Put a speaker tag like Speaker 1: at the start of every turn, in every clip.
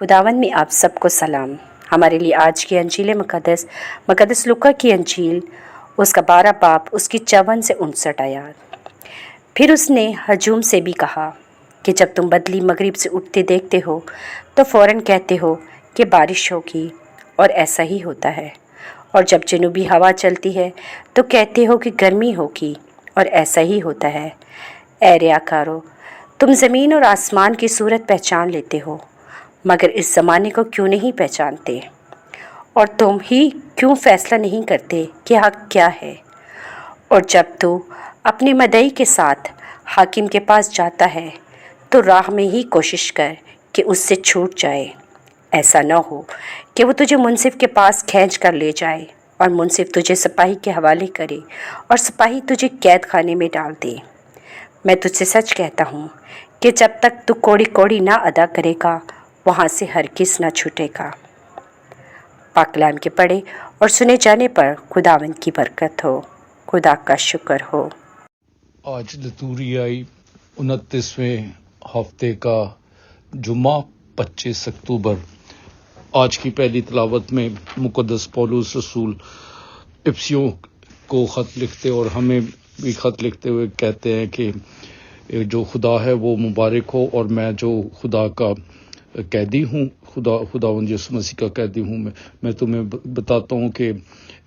Speaker 1: खुदावंद में आप सबको सलाम। हमारे लिए आज की अंजील मुकद्दस लूका की अंजील उसका 12 बाब उसकी 54 से 59 आयत। फिर उसने हजूम से भी कहा कि जब तुम बदली मगरिब से उठते देखते हो तो फौरन कहते हो कि बारिश होगी, और ऐसा ही होता है। और जब जनूबी हवा चलती है तो कहते हो कि गर्मी होगी, और ऐसा ही होता है। ऐ रियाकारो, तुम ज़मीन और आसमान की सूरत पहचान लेते हो, मगर इस ज़माने को क्यों नहीं पहचानते? और तुम ही क्यों फैसला नहीं करते कि हक़ क्या है? और जब तू अपनी मदई के साथ हाकिम के पास जाता है तो राह में ही कोशिश कर कि उससे छूट जाए। ऐसा न हो कि वो तुझे मुंसिफ के पास खींच कर ले जाए और मुंसिफ तुझे सिपाही के हवाले करे और सिपाही तुझे कैद खाने में डाल दे। मैं तुझसे सच कहता हूँ कि जब तक तू कोड़ी कोड़ी ना अदा करेगा, वहाँ से हरगिज़ ना छूटेगा। पाक कलाम के पढ़े और सुने जाने पर खुदावंद की बरकत हो। खुदा का शुक्र हो।
Speaker 2: आज लतूरियाई 29वें हफ्ते का जुम्मा 25 अक्टूबर। आज की पहली तिलावत में मुकद्दस पौलुस रसूल इफिसियों को ख़त लिखते और हमें भी ख़त लिखते हुए कहते हैं कि जो खुदा है वो मुबारक हो, और मैं जो खुदा का कैदी हूँ, खुदावंद यीशु मसीह का कैदी हूँ, मैं तुम्हें बताता हूँ कि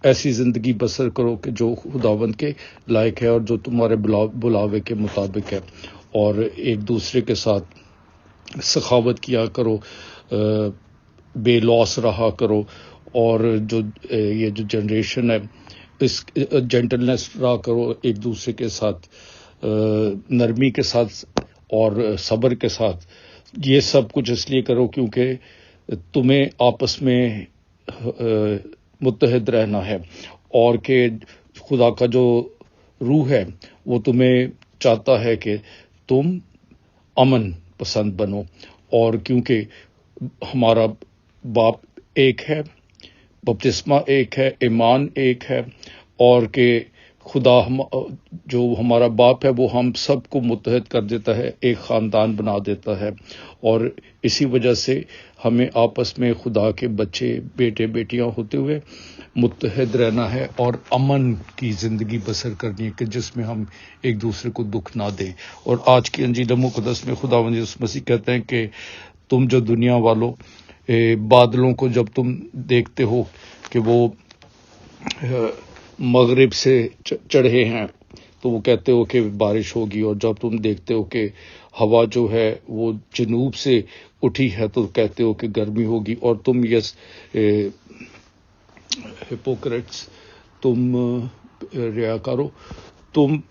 Speaker 2: ऐसी ज़िंदगी बसर करो कि जो खुदावंद के लायक है और जो तुम्हारे बुलावे के मुताबिक है, और एक दूसरे के साथ सखावत किया करो, बेलौस रहा करो, और जो ये जो जनरेशन है इस जेंटलनेस रहा करो एक दूसरे के साथ, नरमी के साथ और सब्र के साथ। ये सब कुछ इसलिए करो क्योंकि तुम्हें आपस में मुत्तहद रहना है, और कि खुदा का जो रूह है वो तुम्हें चाहता है कि तुम अमन पसंद बनो। और क्योंकि हमारा बाप एक है, बपतिस्मा एक है, ईमान एक है, और कि खुदा जो हमारा बाप है वो हम सबको मुत्तहद कर देता है, एक ख़ानदान बना देता है। और इसी वजह से हमें आपस में खुदा के बच्चे, बेटे बेटियां होते हुए मुत्तहद रहना है और अमन की ज़िंदगी बसर करनी है कि जिसमें हम एक दूसरे को दुख ना दें। और आज की अंजील मुक़द्दस में खुदावंद यीशु मसीह कहते हैं कि तुम जो दुनिया वालों, बादलों को जब तुम देखते हो कि वो मगरिब से चढ़े हैं तो वो कहते हो कि बारिश होगी, और जब तुम देखते हो कि हवा जो है वो जनूब से उठी है तो कहते हो कि गर्मी होगी। और तुम हिपोक्रेट्स, तुम रियाकारो, तुम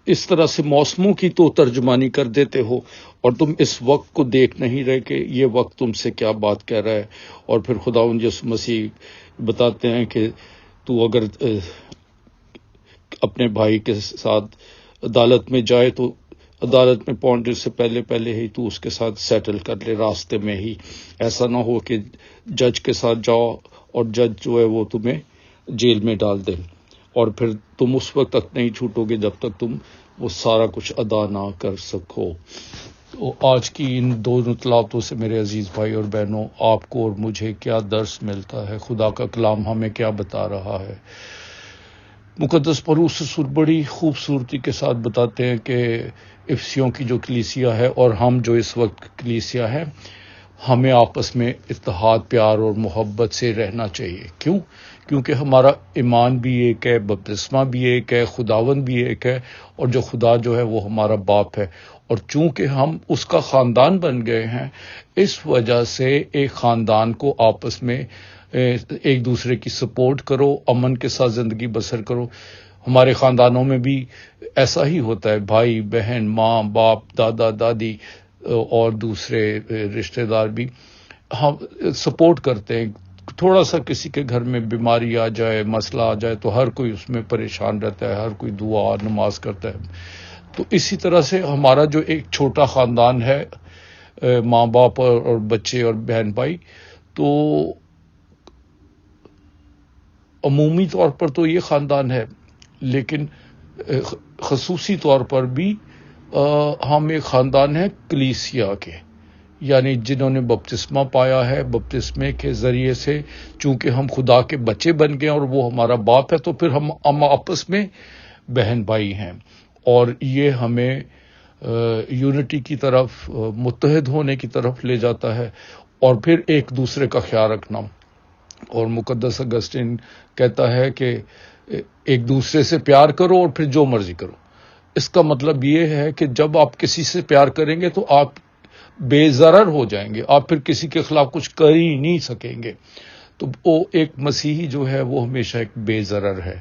Speaker 2: इस तरह से मौसमों की तो तर्जुमानी कर देते हो, और तुम इस वक्त को देख नहीं रहे कि ये वक्त तुमसे क्या बात कह रहा है। और फिर खुदावंद यीशु मसीह बताते हैं कि तू अगर अपने भाई के साथ अदालत में जाए तो अदालत में पहुंचने से पहले ही तू उसके साथ सेटल कर ले रास्ते में ही। ऐसा ना हो कि जज के साथ जाओ और जज जो है वो तुम्हें जेल में डाल दे, और फिर तुम उस वक्त तक नहीं छूटोगे जब तक तुम वो सारा कुछ अदा ना कर सको। तो आज की इन दोनों तलावतों से मेरे अजीज भाई और बहनों, आपको और मुझे क्या दर्स मिलता है, खुदा का कलाम हमें क्या बता रहा है। मुकद्दस पौलुस रसूल बड़ी खूबसूरती के साथ बताते हैं कि इफिसियों की जो कलीसिया है और हम जो इस वक्त कलीसिया है, हमें आपस में इत्तेहाद, प्यार और मोहब्बत से रहना चाहिए। क्यों? क्योंकि हमारा ईमान भी एक है, बपतिस्मा भी एक है, खुदावंद भी एक है, और जो खुदा जो है वो हमारा बाप है। और चूंकि हम उसका ख़ानदान बन गए हैं, इस वजह से एक ख़ानदान को आपस में एक दूसरे की सपोर्ट करो, अमन के साथ ज़िंदगी बसर करो। हमारे ख़ानदानों में भी ऐसा ही होता है, भाई बहन, माँ बाप, दादा दादी और दूसरे रिश्तेदार भी हम सपोर्ट करते हैं। थोड़ा सा किसी के घर में बीमारी आ जाए, मसला आ जाए, तो हर कोई उसमें परेशान रहता है, हर कोई दुआ और नमाज करता है। तो इसी तरह से हमारा जो एक छोटा ख़ानदान है, माँ बाप और बच्चे और बहन भाई, तो अमूमी तौर पर तो ये ख़ानदान है, लेकिन ख़ुसूसी तौर पर भी हम एक ख़ानदान है कलीसिया के, یعنی جنہوں نے بپتسمہ پایا ہے، بپتسمے کے ذریعے سے چونکہ ہم خدا کے بچے بن گئے اور وہ ہمارا باپ ہے، تو پھر ہم آپس میں بہن بھائی ہیں، اور یہ ہمیں یونٹی کی طرف، متحد ہونے کی طرف لے جاتا ہے، اور پھر ایک دوسرے کا خیال رکھنا۔ اور مقدس اگسٹین کہتا ہے کہ ایک دوسرے سے پیار کرو اور پھر جو مرضی کرو۔ اس کا مطلب یہ ہے کہ جب آپ کسی سے پیار کریں گے تو آپ بے ضرر ہو جائیں گے، آپ پھر کسی کے خلاف کچھ کر ہی نہیں سکیں گے۔ تو وہ ایک مسیحی جو ہے وہ ہمیشہ ایک بے ضرر ہے،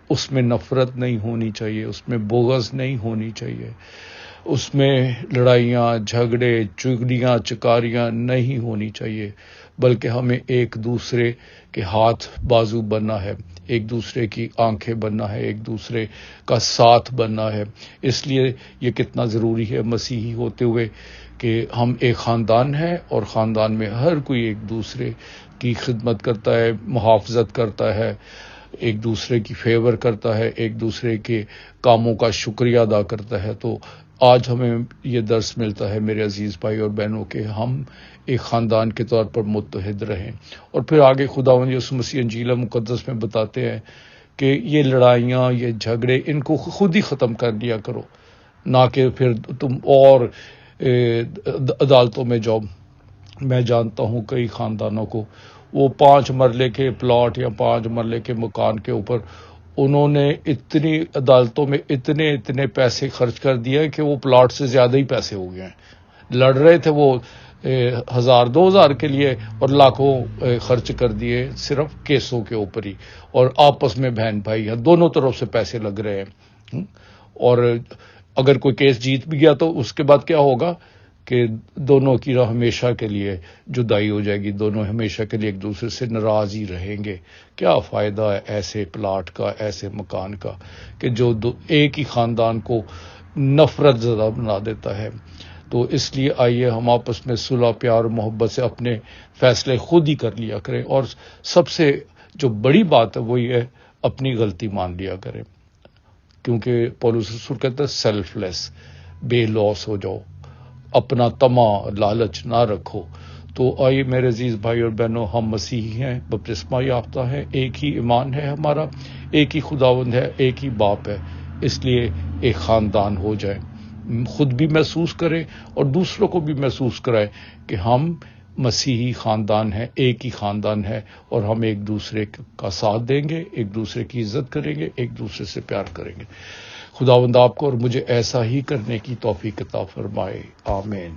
Speaker 2: اس میں نفرت نہیں ہونی چاہیے، اس میں بغض نہیں ہونی چاہیے، اس میں لڑائیاں، جھگڑے، چگلیاں، چکاریاں نہیں ہونی چاہیے، بلکہ ہمیں ایک دوسرے کے ہاتھ بازو بننا ہے، ایک دوسرے کی آنکھیں بننا ہے، ایک دوسرے کا ساتھ بننا ہے۔ اس لیے یہ کتنا ضروری ہے مسیحی ہوتے ہوئے کہ ہم ایک خاندان ہے، اور خاندان میں ہر کوئی ایک دوسرے کی خدمت کرتا ہے، محافظت کرتا ہے، ایک دوسرے کی فیور کرتا ہے، ایک دوسرے کے کاموں کا شکریہ ادا کرتا ہے۔ تو آج ہمیں یہ درس ملتا ہے میرے عزیز بھائی اور بہنوں کہ ہم ایک خاندان کے طور پر متحد رہیں، اور پھر آگے خداوند یسوع مسیح انجیل مقدس میں بتاتے ہیں کہ یہ لڑائیاں، یہ جھگڑے، ان کو خود ہی ختم کر دیا کرو، نہ کہ پھر تم اور عدالتوں میں جاؤ۔ میں جانتا ہوں کئی خاندانوں کو، وہ 5 مرلے کے پلاٹ یا 5 مرلے کے مکان کے اوپر انہوں نے اتنی عدالتوں میں اتنے پیسے خرچ کر دیا کہ وہ پلاٹ سے زیادہ ہی پیسے ہو گئے ہیں۔ لڑ رہے تھے وہ 1000-2000 کے لیے، اور لاکھوں خرچ کر دیے صرف کیسوں کے اوپر ہی، اور آپس میں بہن بھائی ہیں، دونوں طرف سے پیسے لگ رہے ہیں۔ اور اگر کوئی کیس جیت بھی گیا تو اس کے بعد کیا ہوگا کہ دونوں کی ہمیشہ کے لیے جدائی ہو جائے گی، دونوں ہمیشہ کے لیے ایک دوسرے سے ناراض ہی رہیں گے۔ کیا فائدہ ہے ایسے پلاٹ کا، ایسے مکان کا کہ جو ایک ہی خاندان کو نفرت زدہ بنا دیتا ہے۔ تو اس لیے آئیے ہم آپس میں صلح، پیار اور محبت سے اپنے فیصلے خود ہی کر لیا کریں، اور سب سے جو بڑی بات ہے وہ یہ ہے اپنی غلطی مان لیا کریں، کیونکہ پولس رسول کہتا ہے سیلف لیس، بے لوس ہو جاؤ، اپنا طمع، لالچ نہ رکھو۔ تو آئیے میرے عزیز بھائی اور بہنوں، ہم مسیحی ہیں، بپتسمہ یافتہ ہیں، ایک ہی ایمان ہے ہمارا، ایک ہی خداوند ہے، ایک ہی باپ ہے، اس لیے ایک خاندان ہو جائیں، خود بھی محسوس کریں اور دوسروں کو بھی محسوس کرائیں کہ ہم مسیحی خاندان ہیں، ایک ہی خاندان ہے، اور ہم ایک دوسرے کا ساتھ دیں گے، ایک دوسرے کی عزت کریں گے، ایک دوسرے سے پیار کریں گے۔ خداوند آپ کو اور مجھے ایسا ہی کرنے کی توفیق عطا فرمائے، آمین۔